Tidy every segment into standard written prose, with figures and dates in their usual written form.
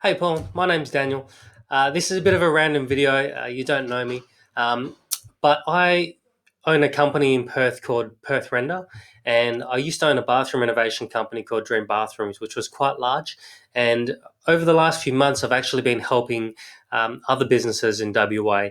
Hey Paul, my name's Daniel. This is a bit of a random video. You don't know me, um, but I own a company in Perth called Perth Render, and I used to own a bathroom renovation company called Dream Bathrooms, which was quite large. And over the last few months, I've actually been helping other businesses in WA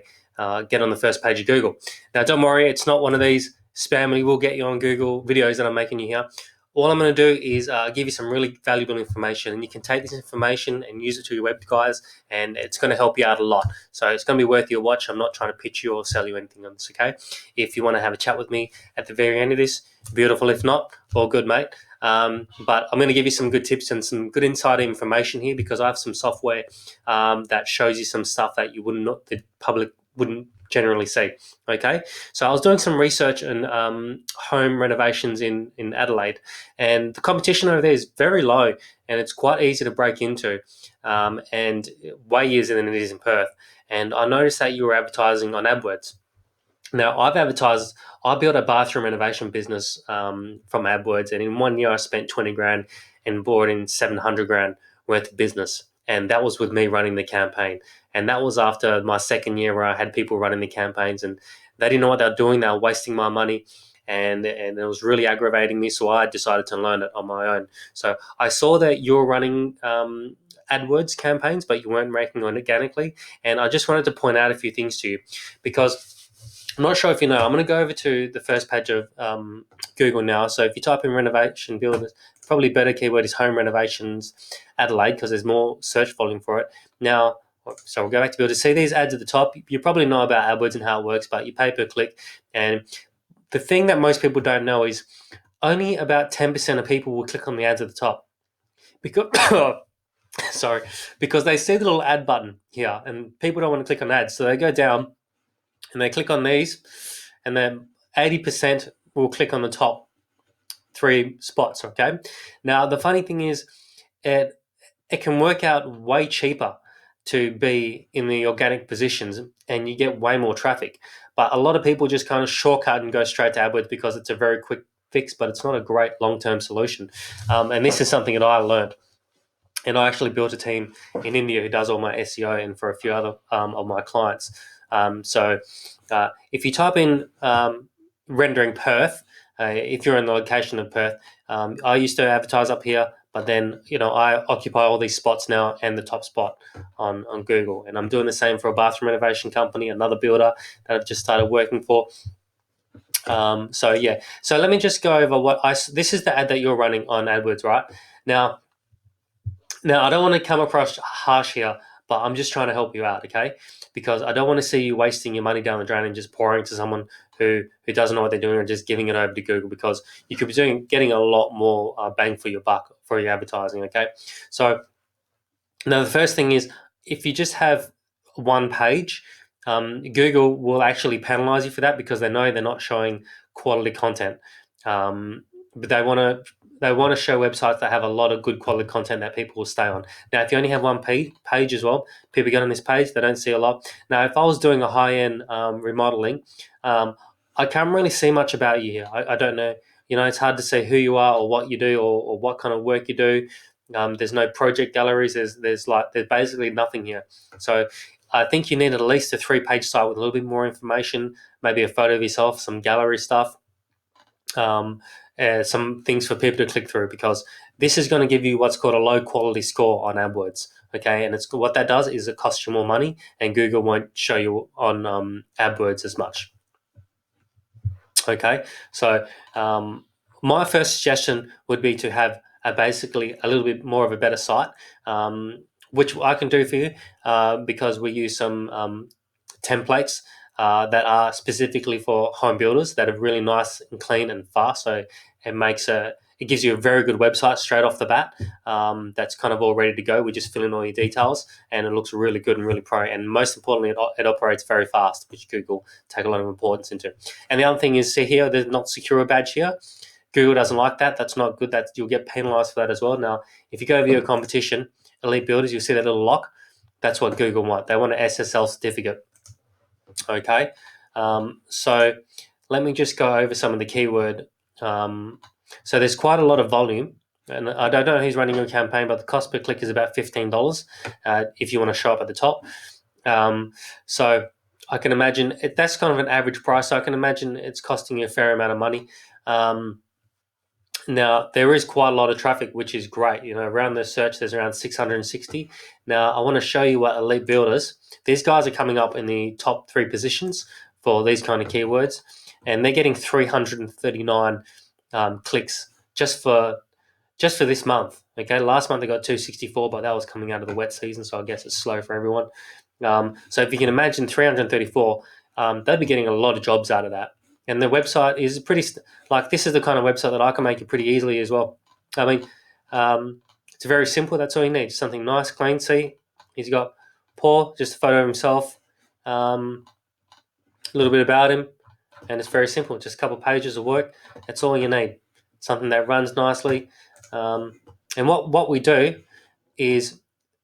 get on the first page of Google. Now, don't worry, it's not one of these spammy will get you on Google videos that I'm making you here. All I'm going to do is give you some really valuable information, and you can take this information and use it to your web guys, and it's going to help you out a lot. So it's going to be worth your watch. I'm not trying to pitch you or sell you anything on this, okay? If you want to have a chat with me at the very end of this, beautiful. If not, all good, mate. But I'm going to give you some good tips and some good insider information here because I have some software that shows you some stuff that you wouldn't, the public wouldn't generally see. Okay, so I was doing some research on home renovations in Adelaide, and the competition over there is very low, and it's quite easy to break into, and way easier than it is in Perth. And I noticed that you were advertising on AdWords. Now, I built a bathroom renovation business from AdWords, and in 1 year I spent 20 grand and brought in 700 grand worth of business. And that was with me running the campaign. And that was after my second year where I had people running the campaigns and they didn't know what they were doing. They were wasting my money. And it was really aggravating me. So I decided to learn it on my own. So I saw that you're running AdWords campaigns, but you weren't ranking organically. And I just wanted to point out a few things to you because I'm not sure if you know. I'm going to go over to the first page of Google now. So if you type in renovation builders, probably better keyword is home renovations Adelaide because there's more search volume for it. Now, so we'll go back to builders. See these ads at the top. You probably know about AdWords and how it works, but you pay per click. And the thing that most people don't know is only about 10% of people will click on the ads at the top because sorry, because they see the little ad button here, and people don't want to click on ads, so they go down and they click on these, and then 80% will click on the top three spots. Okay. Now the funny thing is, it can work out way cheaper to be in the organic positions, and you get way more traffic. But a lot of people just kind of shortcut and go straight to AdWords because it's a very quick fix, but it's not a great long term solution. And this is something that I learned. And I actually built a team in India who does all my SEO and for a few other of my clients. So if you type in rendering Perth, if you're in the location of Perth, I used to advertise up here, but then I occupy all these spots now and the top spot on Google. And I'm doing the same for a bathroom renovation company, another builder that I've just started working for. So let me just go over this is the ad that you're running on AdWords, right? Now, I don't want to come across harsh here, but I'm just trying to help you out, okay? Because I don't want to see you wasting your money down the drain and just pouring to someone who doesn't know what they're doing or just giving it over to Google, because you could be getting a lot more bang for your buck for your advertising, okay? So now the first thing is, if you just have one page, Google will actually penalize you for that because they know they're not showing quality content. But they want to show websites that have a lot of good quality content that people will stay on. Now, if you only have one page as well, people get on this page, they don't see a lot. Now, if I was doing a high-end remodeling, I can't really see much about you here. I don't know. It's hard to say who you are or what you do or what kind of work you do. There's no project galleries. There's basically nothing here. So I think you need at least a 3-page site with a little bit more information, maybe a photo of yourself, some gallery stuff, some things for people to click through, because this is going to give you what's called a low quality score on AdWords. Okay, and what that does is it costs you more money, and Google won't show you on AdWords as much. Okay, so my first suggestion would be to have basically a little bit more of a better site, which I can do for you because we use some templates that are specifically for home builders that are really nice and clean and fast. So it gives you a very good website straight off the bat. That's kind of all ready to go. We just fill in all your details, and it looks really good and really pro. And most importantly, it operates very fast, which Google take a lot of importance into. And the other thing is, see here, there's not secure badge here. Google doesn't like that. That's not good. You'll get penalized for that as well. Now, if you go over your competition, Elite Builders, you'll see that little lock. That's what Google want. They want an SSL certificate. Okay, so let me just go over some of the keyword. So there's quite a lot of volume And I don't know who's running your campaign, but the cost per click is about $15 if you want to show up at the top. So I can imagine that's kind of an average price. So I can imagine it's costing you a fair amount of money. Now there is quite a lot of traffic, which is great. Around the search, there's around 660. Now I want to show you what Elite Builders. These guys are coming up in the top 3 positions for these kind of keywords, and they're getting 339 clicks just for this month. Okay, last month they got 264, but that was coming out of the wet season, so I guess it's slow for everyone. So if you can imagine 334, they'd be getting a lot of jobs out of that. And the website is this is the kind of website that I can make it pretty easily as well. I mean, it's very simple. That's all you need. Something nice, clean. See, he's got Paul, just a photo of himself, a little bit about him, and it's very simple. Just a couple of pages of work. That's all you need. Something that runs nicely. And what we do is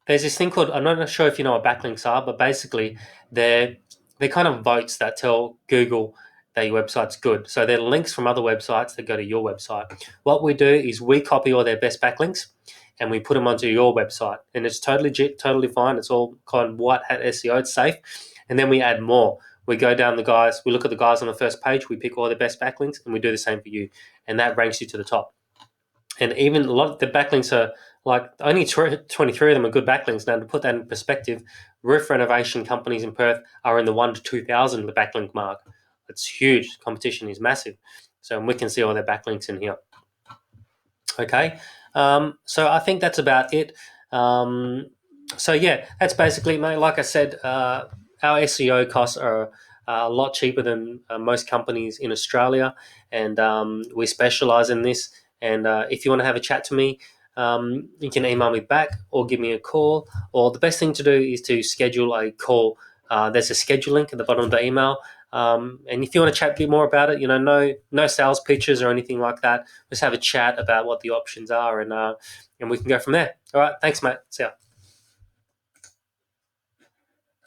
there's this thing called, I'm not sure if you know what backlinks are, but basically they're kind of votes that tell Google that your website's good. So they're links from other websites that go to your website. What we do is we copy all their best backlinks and we put them onto your website, and it's totally legit, totally fine. It's all kind of white hat SEO. It's safe, and then we add more. We go down the guys. We look at the guys on the first page. We pick all the best backlinks, and we do the same for you, and that ranks you to the top. And even a lot of the backlinks are like only 23 of them are good backlinks. Now, to put that in perspective, roof renovation companies in Perth are in the 1 to 2,000 the backlink mark. It's huge. Competition is massive. So we can see all their backlinks in here. Okay. So I think that's about it. So yeah, that's basically, mate. Like I said, our SEO costs are a lot cheaper than most companies in Australia, and we specialize in this. And if you want to have a chat to me, you can email me back or give me a call. Or the best thing to do is to schedule a call. There's a schedule link at the bottom of the email. And if you want to chat a bit more about it, no sales pitches or anything like that. Just have a chat about what the options are, and we can go from there. All right, thanks, mate. See ya.